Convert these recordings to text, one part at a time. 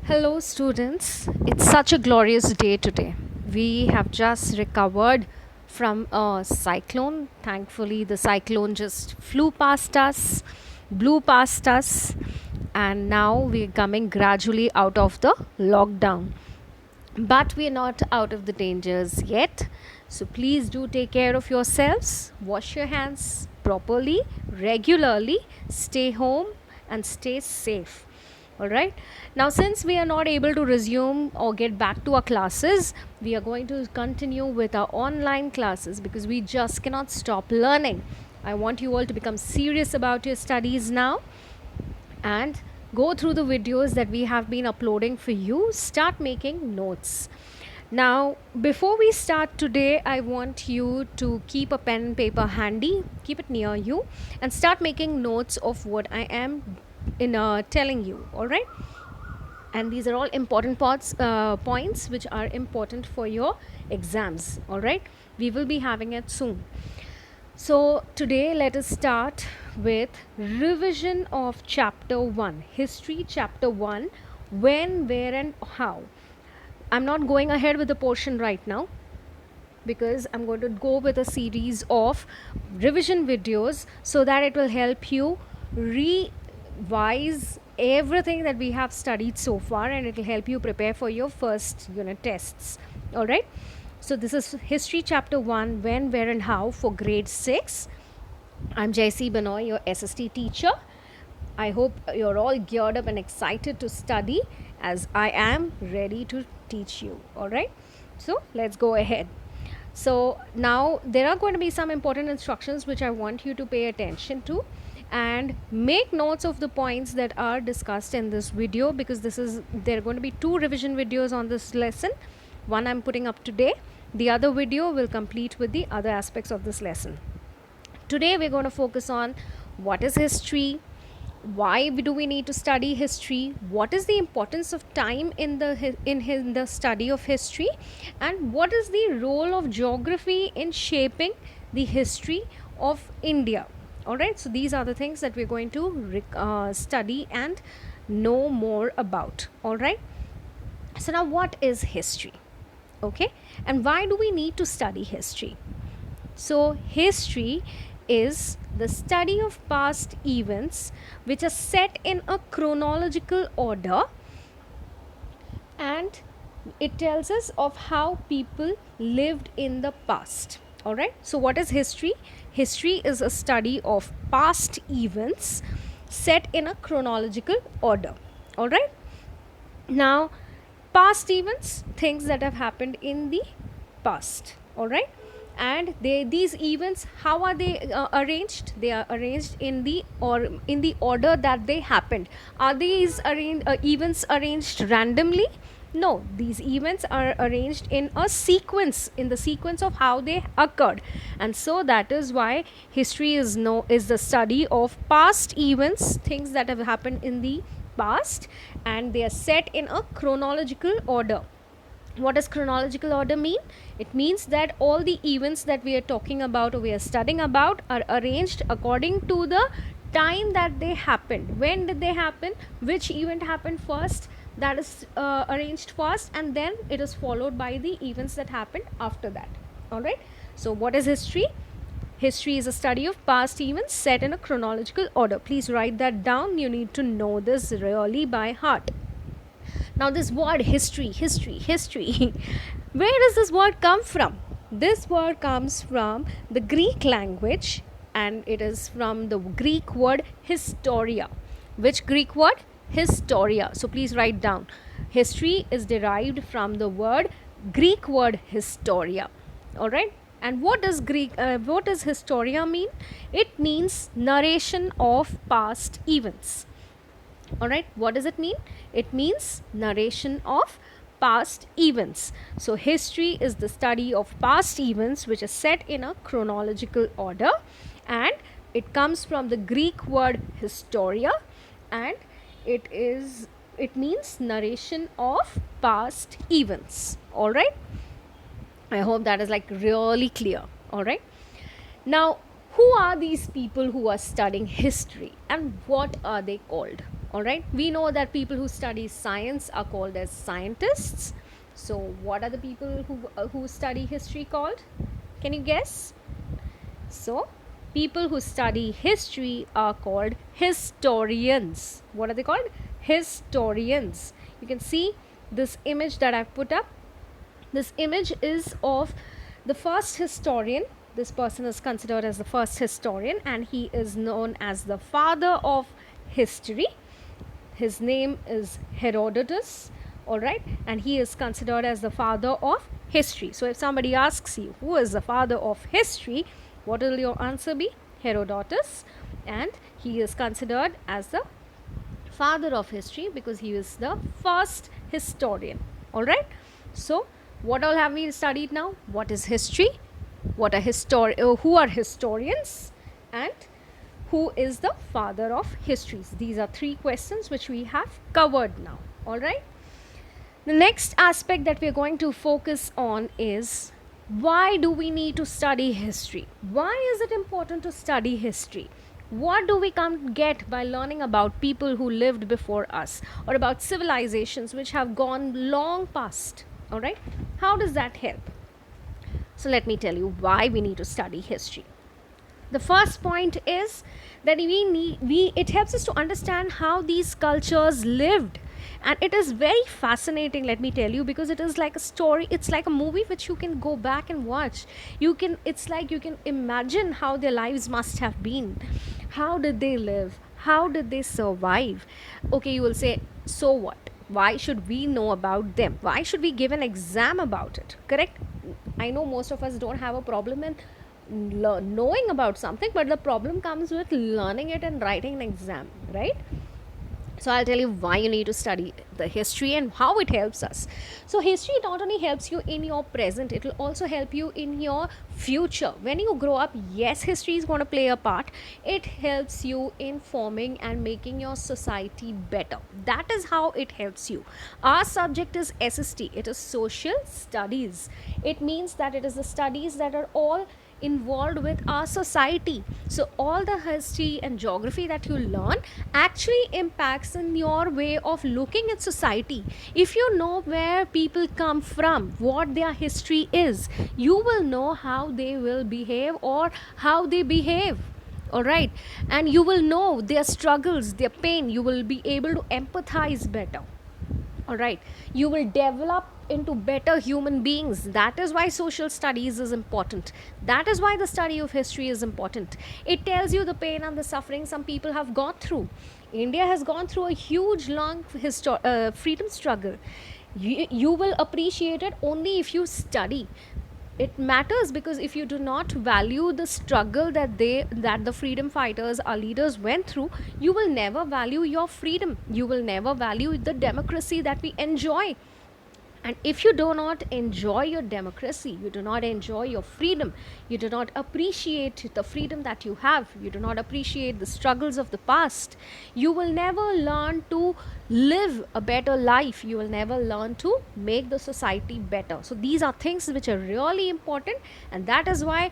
Hello, students. It's such a glorious day today. We have just recovered from a cyclone. Thankfully, the cyclone just flew past us, blew past us, and now we're coming gradually out of the lockdown. But we're not out of the dangers yet. So please do take care of yourselves, wash your hands properly, regularly, stay home, and stay safe. All right. Now, since we are not able to resume or get back to our classes, we are going to continue with our online classes because we just cannot stop learning. I want you all to become serious about your studies now and go through the videos that we have been uploading for you. Start making notes. Now, before we start today, I want you to keep a pen and paper handy, keep it near you, and start making notes of what I am telling you. All right, and these are all important points which are important for your exams. All right, we will be having it soon. So, today let us start with revision of chapter 1, history chapter 1, when, where, and how. I'm not going ahead with the portion right now because I'm going to go with a series of revision videos so that it will help you revise everything that we have studied so far, and it will help you prepare for your first unit tests. All right. So this is history chapter 1, when, where, and how, for grade 6. I'm JC Benoy, your SST teacher. I hope you're all geared up and excited to study, as I am ready to teach you. All right. So let's go ahead. So now there are going to be some important instructions which I want you to pay attention to, and make notes of the points that are discussed in this video, because there are going to be 2 revision videos on this lesson. One I'm putting up today, the other video will complete with the other aspects of this lesson. Today we're going to focus on what is history, why do we need to study history, what is the importance of time in the study of history, and what is the role of geography in shaping the history of India. All right, so these are the things that we're going to study and know more about. All right, so now what is history? Okay, and why do we need to study history? So history is the study of past events which are set in a chronological order, and it tells us of how people lived in the past. All right, so what is history? History is a study of past events set in a chronological order. All right, now past events, things that have happened in the past. All right, and these events, how are they arranged? They are arranged in the order that they happened. Are these events arranged randomly? No, these events are arranged in a sequence, in the sequence of how they occurred. And so that is why history is the study of past events, things that have happened in the past, and they are set in a chronological order. What does chronological order mean? It means that all the events that we are talking about or we are studying about are arranged according to the time that they happened. When did they happen? Which event happened first? That is arranged first, and then it is followed by the events that happened after that. All right. So what is history? History is a study of past events set in a chronological order. Please write that down. You need to know this really by heart. Now this word history, where does this word come from? This word comes from the Greek language, and it is from the Greek word historia. Which Greek word? Historia. So please write down. History is derived from the Greek word historia. All right. And what does historia mean? It means narration of past events. All right, what does it mean? It means narration of past events. So history is the study of past events which are set in a chronological order, and it comes from the Greek word historia, and it means narration of past events. All right, I hope that is like really clear. All right, now who are these people who are studying history, and what are they called? All right, we know that people who study science are called as scientists. So what are the people who study history called? Can you guess? So, people who study history are called historians. What are they called? Historians. You can see this image that I've put up. This image is of the first historian. This person is considered as the first historian, and he is known as the father of history. His name is Herodotus, all right, and he is considered as the father of history. So if somebody asks you who is the father of history, what will your answer be? Herodotus, and he is considered as the father of history because he is the first historian. All right, so what all have we studied now? What is history? What are who are historians, and who is the father of histories? These are three questions which we have covered now. All right, the next aspect that we are going to focus on is, why do we need to study history? Why is it important to study history? What do we come get by learning about people who lived before us, or about civilizations which have gone long past? All right, how does that help? So let me tell you why we need to study history. The first point is that it helps us to understand how these cultures lived, and it is very fascinating, let me tell you, because it is like a story, it's like a movie which you can go back and watch. It's like you can imagine how their lives must have been. How did they live? How did they survive? Okay, you will say, so what? Why should we know about them? Why should we give an exam about it? Correct? I know most of us don't have a problem in knowing about something, but the problem comes with learning it and writing an exam, right? So I'll tell you why you need to study the history and how it helps us. So history not only helps you in your present, it will also help you in your future. When you grow up, yes, history is going to play a part. It helps you in forming and making your society better. That is how it helps you. Our subject is SST, it is social studies. It means that it is the studies that are all involved with our society. So all the history and geography that you learn actually impacts in your way of looking at society. If you know where people come from, what their history is, you will know how they will behave or how they behave. All right, and you will know their struggles, their pain. You will be able to empathize better. All right, you will develop into better human beings. That is why social studies is important. That is why the study of history is important. It tells you the pain and the suffering some people have gone through. India has gone through a huge long freedom struggle. You will appreciate it only if you study. It matters because if you do not value the struggle that the freedom fighters, our leaders, went through, you will never value your freedom. You will never value the democracy that we enjoy. And if you do not enjoy your democracy, you do not enjoy your freedom, you do not appreciate the freedom that you have, you do not appreciate the struggles of the past, you will never learn to live a better life. You will never learn to make the society better. So these are things which are really important, and that is why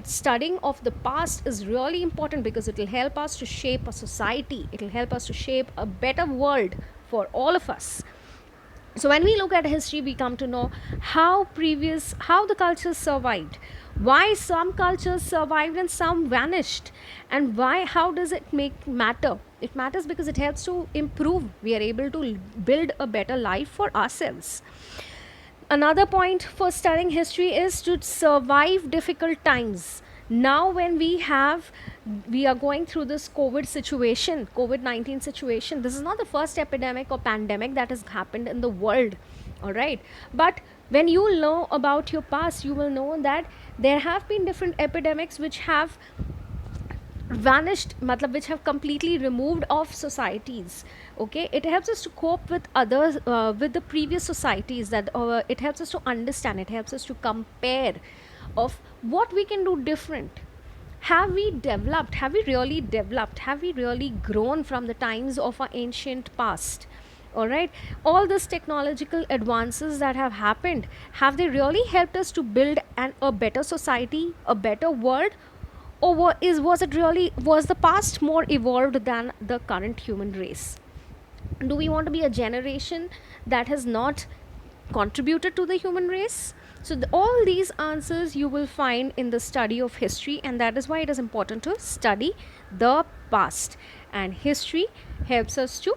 studying of the past is really important, because it will help us to shape a society. It will help us to shape a better world for all of us. So when we look at history, we come to know how the cultures survived, why some cultures survived and some vanished, and how does it matter? It matters because it helps to improve. We are able to build a better life for ourselves. Another point for studying history is to survive difficult times. Now when we are going through this COVID-19 situation. This is not the first epidemic or pandemic that has happened in the world. All right, but when you know about your past, you will know that there have been different epidemics which have vanished, matlab, which have completely removed off societies. Okay, it helps us to cope with others, with the previous societies. That it helps us to understand, it helps us to compare of what we can do different. Have we developed? Have we really developed? Have we really grown from the times of our ancient past? All right, all these technological advances that have happened, have they really helped us to build a better society, a better world? or was it really, was the past more evolved than the current human race? Do we want to be a generation that has not contributed to the human race? So all these answers you will find in the study of history, and that is why it is important to study the past. And history helps us to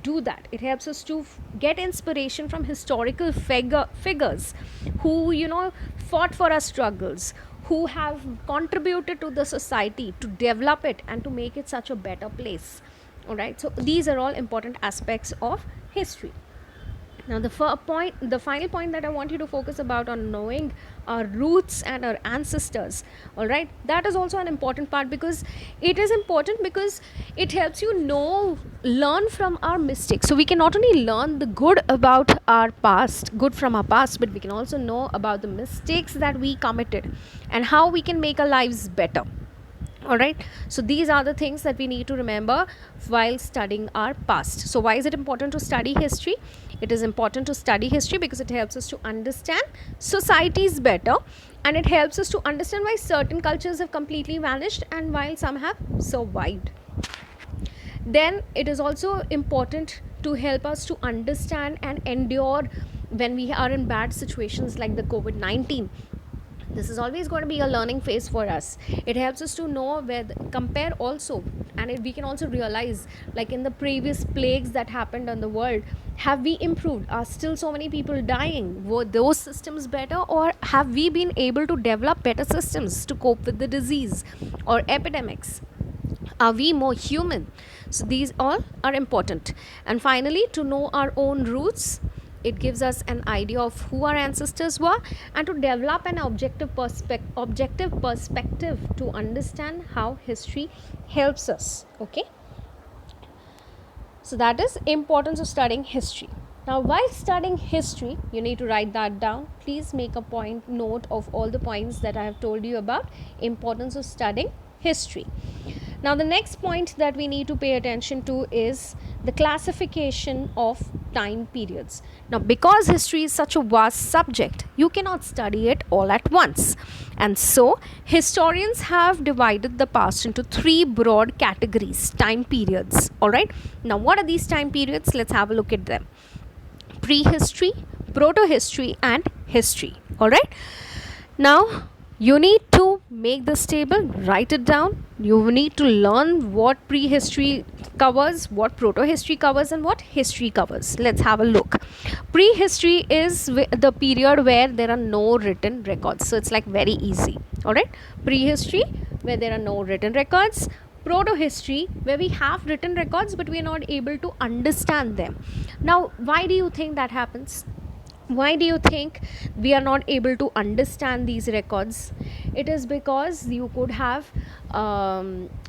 do that. It helps us to get inspiration from historical figures who, fought for our struggles, who have contributed to the society to develop it and to make it such a better place. All right, so these are all important aspects of history. Now the final point that I want you to focus about on knowing our roots and our ancestors. All right, that is also an important part, because it is important because it helps you learn from our mistakes. So we can not only learn the good about our past, good from our past, but we can also know about the mistakes that we committed and how we can make our lives better. All right, so these are the things that we need to remember while studying our past. So why is it important to study history? It is important to study history because it helps us to understand societies better, and it helps us to understand why certain cultures have completely vanished and while some have survived. Then it is also important to help us to understand and endure when we are in bad situations like the COVID-19. This is always going to be a learning phase for us. It helps us to know compare also, and we can also realize, like in the previous plagues that happened on the world, have we improved? Are still so many people dying? Were those systems better, or have we been able to develop better systems to cope with the disease or epidemics? Are we more human? So these all are important. And finally, to know our own roots, it gives us an idea of who our ancestors were, and to develop an objective perspective to understand how history helps us. Okay, so that is importance of studying history. Now while studying history, you need to write that down. Please make a note of all the points that I have told you about importance of studying history. Now the next point that we need to pay attention to is the classification of time periods. Now because history is such a vast subject, you cannot study it all at once, and so historians have divided the past into three broad categories, time periods. All right, now what are these time periods? Let's have a look at them. Prehistory, proto-history, and history. All right, now you need to make this table, write it down. You need to learn what prehistory covers, what proto-history covers, and what history covers. Let's have a look. Prehistory is the period where there are no written records. So it's like very easy. All right, prehistory where there are no written records. Proto-history where we have written records but we are not able to understand them. Now why do you think that happens? Why do you think we are not able to understand these records? It is because you could have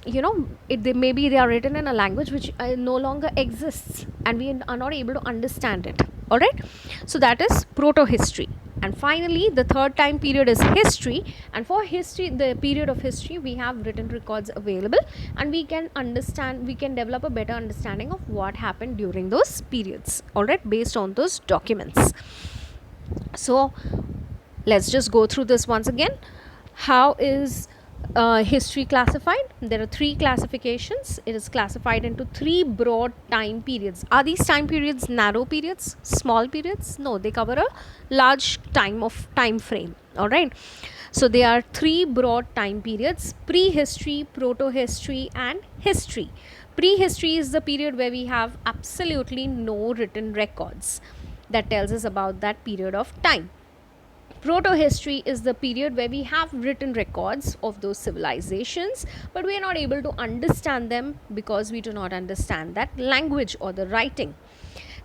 maybe they are written in a language which no longer exists, and we are not able to understand it. All right, so that is proto-history. And finally, the third time period is history, and for history, the period of history, we have written records available, and we can develop a better understanding of what happened during those periods, all right, based on those documents. So let's just go through this once again. How is history classified? There are three classifications. It is classified into three broad time periods. Are these time periods narrow periods, small periods? No, they cover a large time frame. All right, so there are three broad time periods: prehistory, proto-history, and history. Prehistory is the period where we have absolutely no written records that tells us about that period of time. Proto-history is the period where we have written records of those civilizations, but we are not able to understand them because we do not understand that language or the writing.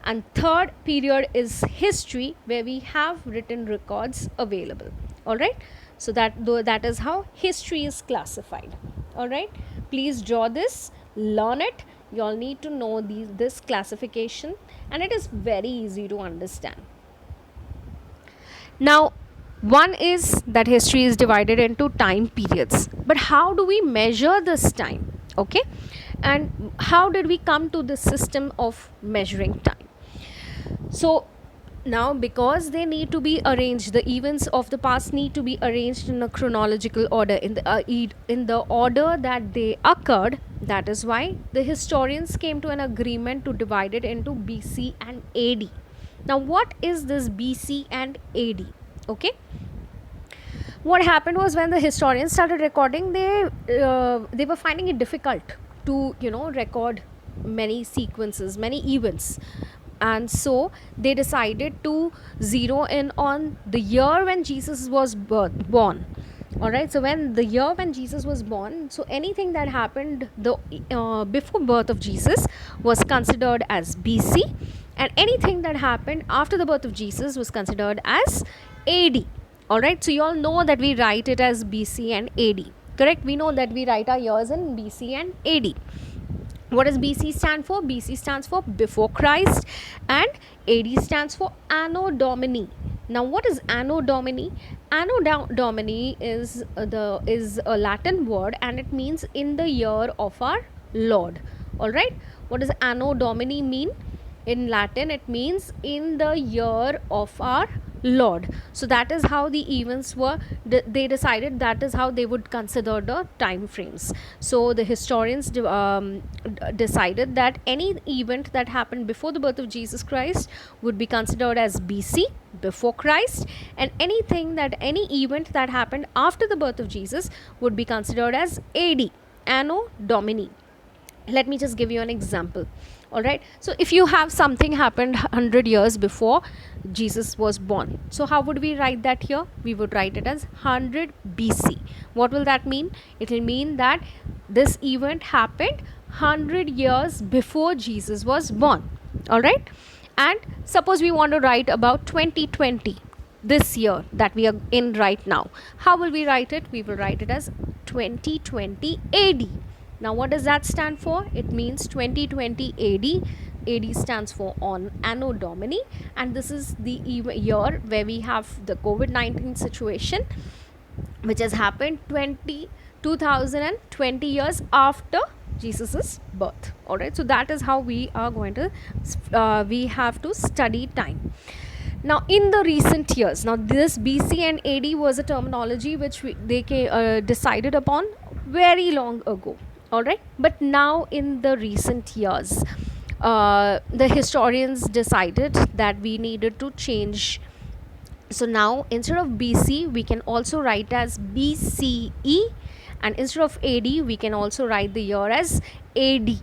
And third period is history, where we have written records available. All right, so that is how history is classified. All right, please draw this, learn it. You all need to know this classification, and it is very easy to understand. Now, one is that history is divided into time periods, but how do we measure this time? Okay, and how did we come to this system of measuring time? So Now, because they need to be arranged, the events of the past need to be arranged in a chronological order, in the order that they occurred. That is why the historians came to an agreement to divide it into BC and AD. Now, what is this BC and AD? Okay, what happened was, when the historians started recording, they were finding it difficult to record many sequences, many events, and so they decided to zero in on the year when Jesus was born. All right, so when the year when Jesus was born, so anything that happened the before birth of Jesus was considered as BC, and anything that happened after the birth of Jesus was considered as AD. All right, so you all know that we write it as BC and AD, correct? We know that we write our years in BC and AD. What does BC stand for? BC stands for before Christ, and AD stands for Anno Domini. Now, what is Anno Domini? Anno Domini is a Latin word, and it means in the year of our Lord. All right, what does Anno Domini mean? In Latin, it means in the year of our Lord. So that is how the events were. They decided that is how they would consider the time frames. So the historians decided that any event that happened before the birth of Jesus Christ would be considered as BC, before Christ, and any event that happened after the birth of Jesus would be considered as AD, Anno Domini. Let me just give you an example. All right, so if you have something happened 100 years before Jesus was born, so how would we write that here? We would write it as 100 BC. What will that mean? It will mean that this event happened 100 years before Jesus was born. All right, and suppose we want to write about 2020, this year that we are in right now. How will we write it? We will write it as 2020 AD. Now, what does that stand for? It means 2020 AD. AD stands for on Anno Domini, and this is the year where we have the COVID-19 situation, which has happened 2020 years after Jesus's birth. All right, so that is how we are going to we have to study time. Now, in the recent years, now this BC and AD was a terminology which they decided upon very long ago. All right, but now in the recent years, the historians decided that we needed to change. So now, instead of BC, we can also write as BCE, and instead of AD, we can also write the year as AD.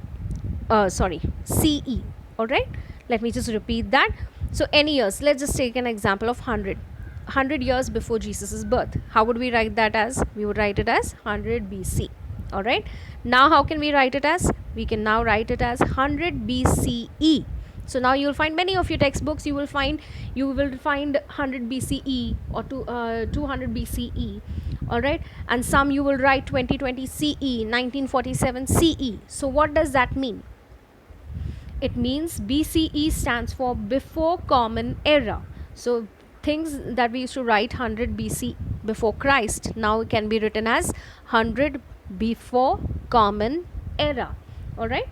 CE. All right, let me just repeat that. So any years, let's just take an example of 100 years before Jesus's birth. How would we write that as? We would write it as 100 BC. All right, now how can we write it as? We can now write it as 100 BCE. So now you will find many of your textbooks, you will find 100 BCE or 200 BCE. All right, and some you will write 2020 CE, 1947 CE. So what does that mean? It means BCE stands for before common era. So things that we used to write 100 BC, before Christ, now can be written as 100 before common era. All right,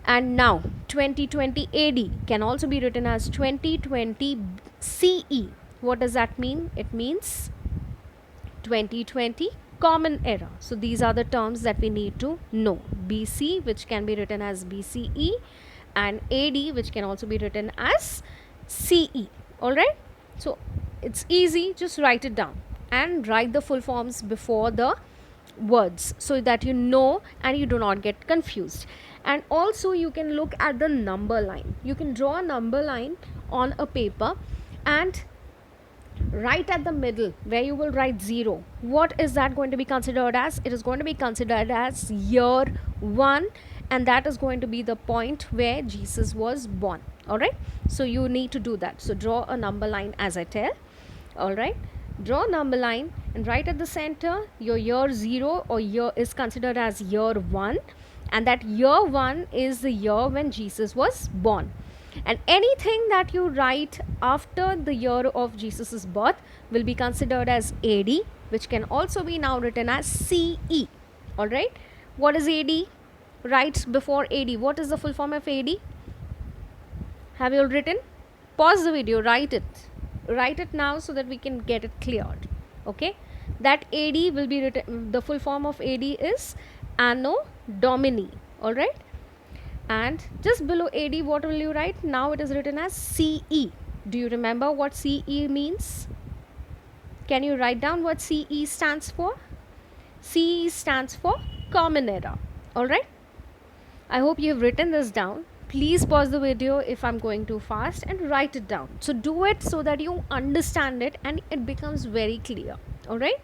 and now 2020 AD can also be written as 2020 CE. What does that mean? It means 2020 common era. So these are the terms that we need to know. BC, which can be written as BCE, and AD, which can also be written as CE. All right, so it's easy, just write it down and write the full forms before the words so that you know and you do not get confused. And also you can look at the number line. You can draw a number line on a paper and right at the middle where you will write 0, what is that going to be considered as? It is going to be considered as year 1, and that is going to be the point where Jesus was born. All right, so you need to do that. So draw a number line as I tell. All right, draw a number line, and right at the center your year 0 or year is considered as year 1, and that year 1 is the year when Jesus was born. And anything that you write after the year of Jesus's birth will be considered as AD, which can also be now written as CE. All right, what is AD? Right before AD, what is the full form of AD? Have you all written? pause the video, write it now so that we can get it cleared. Okay, that AD will be written, the full form of AD is Anno Domini. All right, and just below AD, what will you write? Now it is written as CE. Do you remember what CE means? Can you write down what CE stands for? CE stands for Common Era. All right, I hope you have written this down. Please pause the video if I'm going too fast and write it down. So do it so that you understand it and it becomes very clear. All right.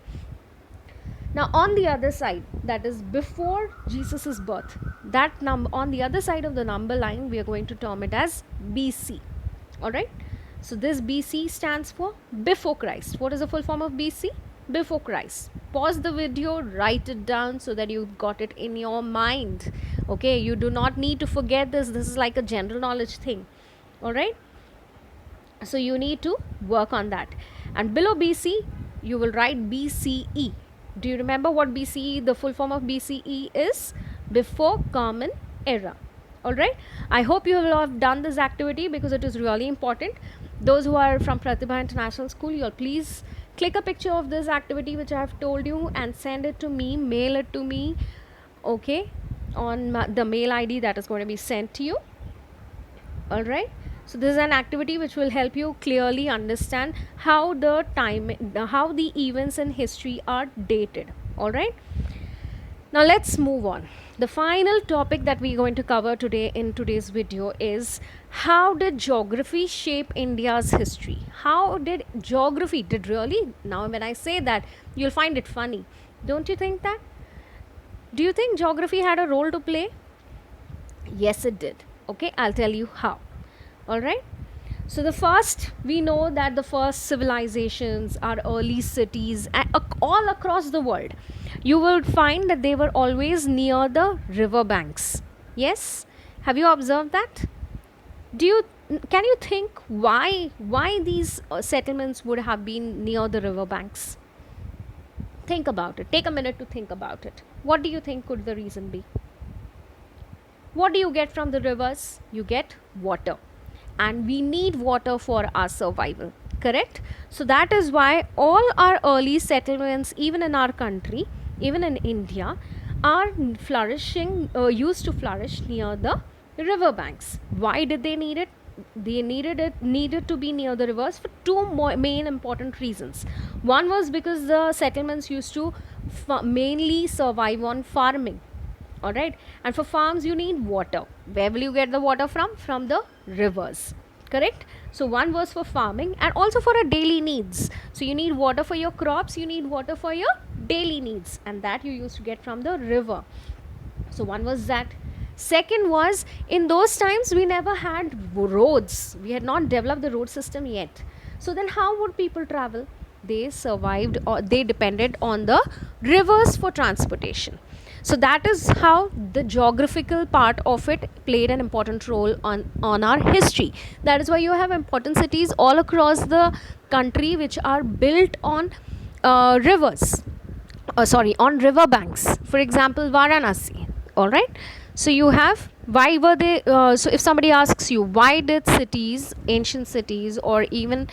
Now on the other side, that is before Jesus's birth, that number on the other side of the number line, we are going to term it as BC. All right. So this BC stands for before Christ. What is the full form of BC? Before Christ. Pause the video, write it down so that you've got it in your mind. Okay, you do not need to forget this. This is like a general knowledge thing. All right. So you need to work on that. And below BC, you will write BCE. Do you remember what BCE, the full form of BCE is? Before Common Era. Alright, I hope you will have done this activity because it is really important. Those who are from Pratibha International School, you'll please click a picture of this activity which I have told you and send it to me, mail it to me, okay, on the mail ID that is going to be sent to you. Alright, so this is an activity which will help you clearly understand how the events in history are dated. Alright, now let's move on. The final topic that we're going to cover today in today's video is how did geography shape India's history? How did geography really? Now when I say that, you'll find it funny. Don't you think that? Do you think geography had a role to play? Yes, it did. Okay, I'll tell you how. All right. So we know that the first civilizations, our early cities, all across the world, you will find that they were always near the river banks. Yes, have you observed that? Can you think why these settlements would have been near the river banks? Think about it. Take a minute to think about it. What do you think could the reason be? What do you get from the rivers? You get water. And we need water for our survival, correct? So that is why all our early settlements, even in our country, even in India, are used to flourish near the river banks. Why did they need it? They needed to be near the rivers for two main important reasons. One was because the settlements used to mainly survive on farming. All right, and for farms you need water. Where will you get the water from? From the rivers, correct? So one was for farming and also for our daily needs. So you need water for your crops, you need water for your daily needs, and that you used to get from the river. So one was that. Second was, in those times we never had roads. We had not developed the road system yet. So then how would people travel? They survived, or they depended on the rivers for transportation. So that is how the geographical part of it played an important role on our history. That is why you have important cities all across the country which are built on rivers. On river banks. For example, Varanasi. All right. So you have, why were they? So if somebody asks you, why did cities, ancient cities, or even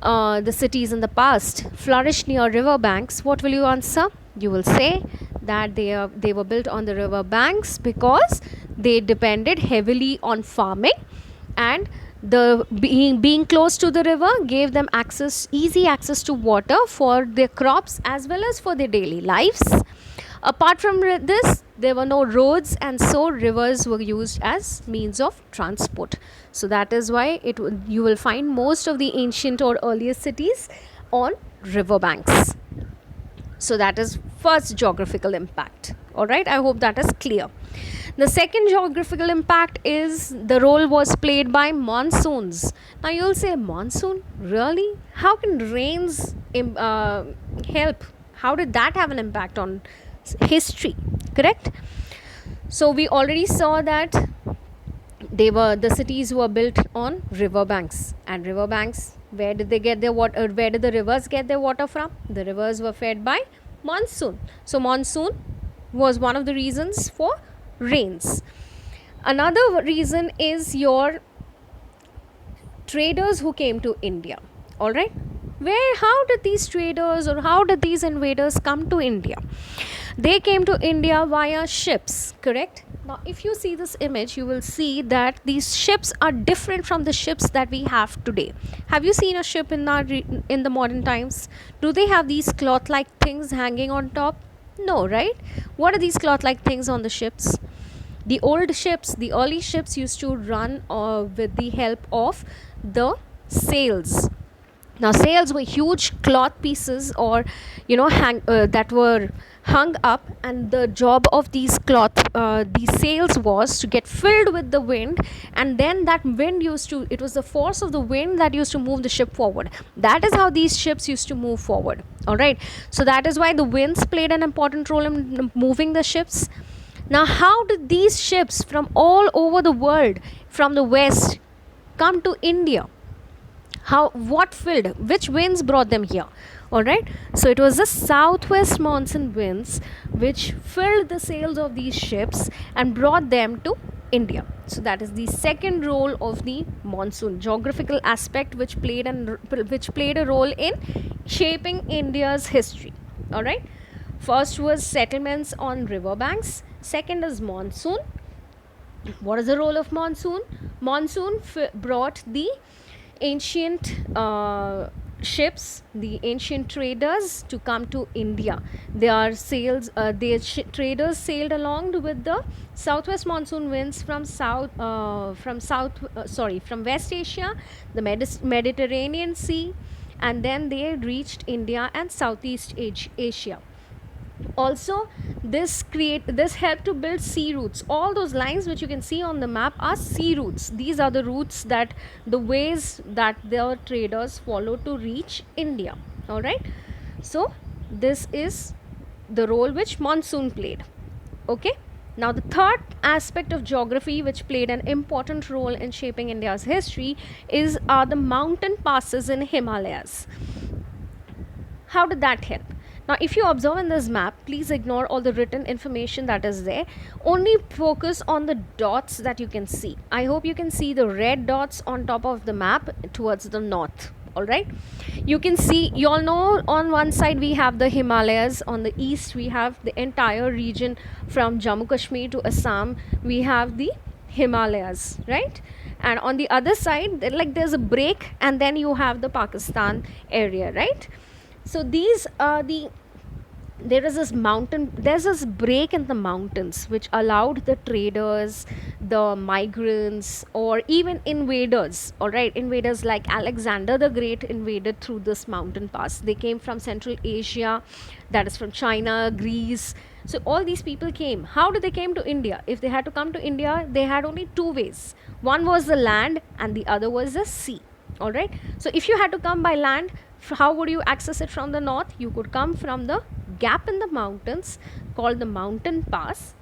the cities in the past flourish near river banks, what will you answer? You will say that they were built on the river banks because they depended heavily on farming, and the being close to the river gave them easy access to water for their crops as well as for their daily lives. Apart from this, there were no roads, and so rivers were used as means of transport. So that is why you will find most of the ancient or earliest cities on river banks. So that is first geographical impact. All right, I hope that is clear. The second geographical impact is the role was played by monsoons. Now you'll say, monsoon? Really? How can rains help? How did that have an impact on history? Correct? So we already saw that the cities were built on river banks, and river banks, where did they get their water? Where did the rivers get their water from? The rivers were fed by monsoon. So monsoon was one of the reasons for rains. Another reason is your traders who came to India. All right. How did these traders or how did these invaders come to India? They came to India via ships, correct? Now, if you see this image, you will see that these ships are different from the ships that we have today. Have you seen a ship in the modern times? Do they have these cloth-like things hanging on top? No, right? What are these cloth-like things on the ships? The old ships, the early ships used to run with the help of the sails. Now, sails were huge cloth pieces, or that were hung up, and the job of these sails was to get filled with the wind, and then that wind it was the force of the wind that used to move the ship forward. That is how these ships used to move forward. All right. So that is why the winds played an important role in moving the ships. Now, how did these ships from all over the world, from the west, come to India? Which winds brought them here? All right. So it was the southwest monsoon winds which filled the sails of these ships and brought them to India. So that is the second role of the monsoon, geographical aspect, which played a role in shaping India's history. All right. First was settlements on riverbanks. Second is monsoon. What is the role of monsoon? Monsoon brought the ancient ships, the ancient traders, to come to India. Their traders sailed along with the southwest monsoon winds from West Asia, the Mediterranean Sea, and then they reached India and Southeast Asia. Also, this helped to build sea routes. All those lines which you can see on the map are sea routes. These are the routes, that the ways that the traders follow to reach India. All right. So this is the role which monsoon played. Okay. Now, the third aspect of geography which played an important role in shaping India's history are the mountain passes in Himalayas. How did that help? Now, if you observe in this map, please ignore all the written information that is there. Only focus on the dots that you can see. I hope you can see the red dots on top of the map towards the north. All right. You can see, you all know, on one side we have the Himalayas. On the east, we have the entire region from Jammu Kashmir to Assam. We have the Himalayas, right? And on the other side, there's a break, and then you have the Pakistan area, right? So there's this break in the mountains which allowed the traders, the migrants, or even invaders. All right, invaders like Alexander the Great invaded through this mountain pass. They came from Central Asia, that is from China, Greece. So all these people came. How did they came to India? If they had to come to India, they had only two ways. One was the land and the other was the sea. All right. So if you had to come by land, how would you access it from the north? You could come from the gap in the mountains called the mountain pass,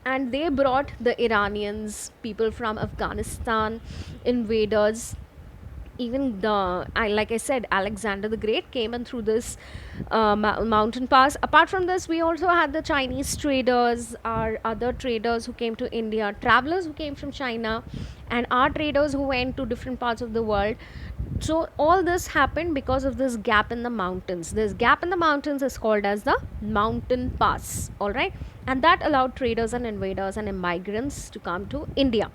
and they brought the Iranians, people from Afghanistan, invaders. Even like I said, Alexander the Great came in through this mountain pass. Apart from this, we also had the Chinese traders, our other traders who came to India, travelers who came from China, and our traders who went to different parts of the world. So all this happened because of this gap in the mountains. This gap in the mountains is called as the mountain pass. All right, and that allowed traders and invaders and immigrants to come to India.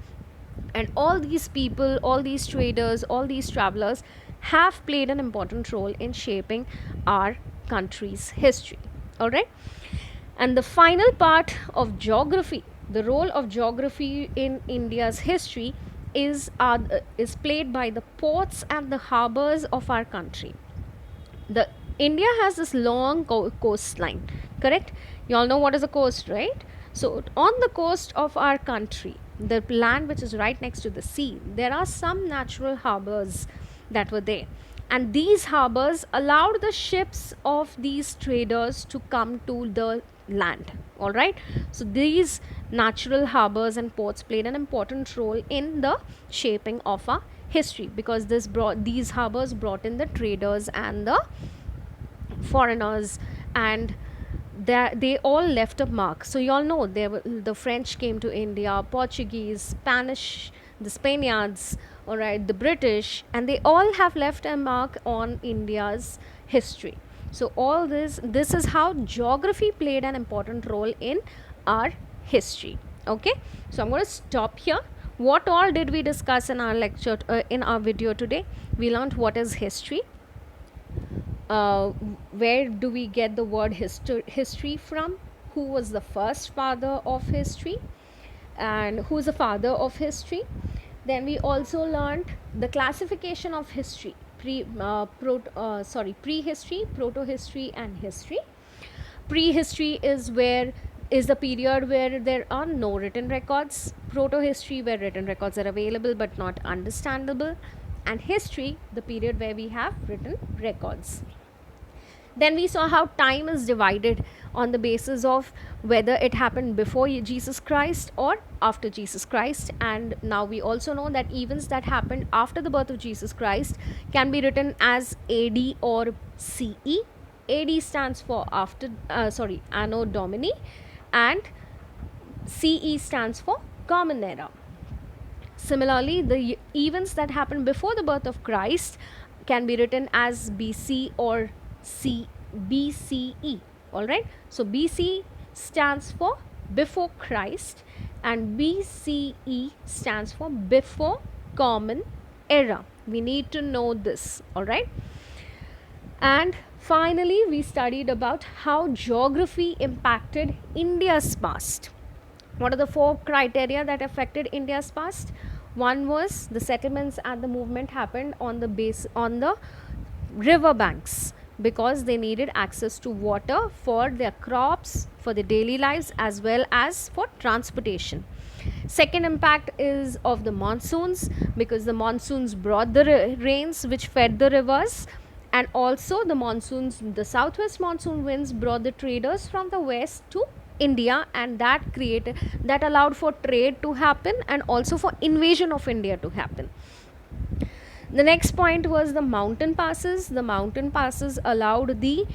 And all these people, all these traders, all these travelers have played an important role in shaping our country's history. All right. And the final part of geography, the role of geography in India's history is played by the ports and the harbors of our country. The India has this long coastline, correct? You all know what is a coast, right? So on the coast of our country, the land which is right next to the sea, there are some natural harbors that were there, and these harbors allowed the ships of these traders to come to the land. All right. So these natural harbors and ports played an important role in the shaping of our history, because these harbors brought in the traders and the foreigners, and they all left a mark. So you all know the French came to India, Portuguese, Spanish, the Spaniards, all right, the British, and they all have left a mark on India's history. So all this is how geography played an important role in our history. Okay, so I'm going to stop here. What all did we discuss in our lecture, in our video today? We learned what is history, uh, where do we get the word history from, who was the first father of history, and who is the father of history. Then we also learned the classification of history, prehistory, proto-history, and history. Prehistory is the period where there are no written records. Proto-history, where written records are available but not understandable. And history, the period where we have written records. Then we saw how time is divided on the basis of whether it happened before Jesus Christ or after Jesus Christ. And now we also know that events that happened after the birth of Jesus Christ can be written as AD or CE. AD stands for Anno Domini, and CE stands for Common Era. Similarly, the events that happened before the birth of Christ can be written as BC or BCE. Alright, so BC stands for before Christ, and BCE stands for before Common Era. We need to know this. Alright, and finally, we studied about how geography impacted India's past. What are the 4 criteria that affected India's past? One was the settlements and the movement happened on the river banks, because they needed access to water for their crops, for their daily lives, as well as for transportation. Second impact is of the monsoons, because the monsoons brought the rains which fed the rivers, and also the southwest monsoon winds brought the traders from the west to India, and that allowed for trade to happen and also for invasion of India to happen. The next point was the mountain passes. The mountain passes allowed the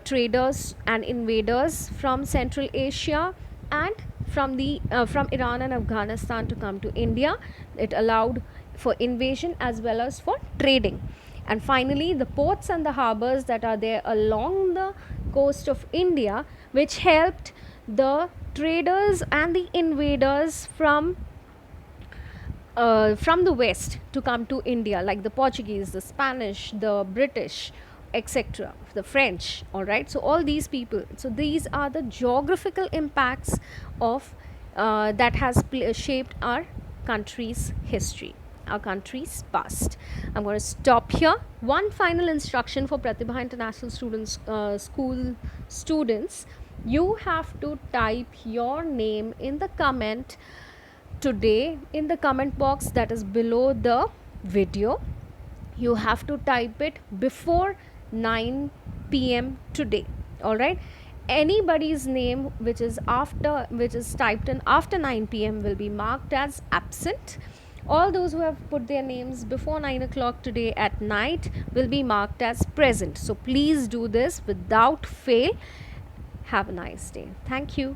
traders and invaders from Central Asia and from Iran and Afghanistan to come to India. It allowed for invasion as well as for trading. And finally, the ports and the harbors that are there along the coast of India, which helped the traders and the invaders from the west to come to India, like the Portuguese, the Spanish, the British, etc., the French. All right, so all these people. So these are the geographical impacts of that has shaped our country's history, our country's past. I'm going to stop here. One final instruction for Pratibha International School students: you have to type your name in the comment today, in the comment box that is below the video. You have to type it before 9 p.m. today. All right, anybody's name which is typed in after 9 p.m. will be marked as absent. All those who have put their names before 9 o'clock today at night will be marked as present. So please do this without fail. Have a nice day. Thank you.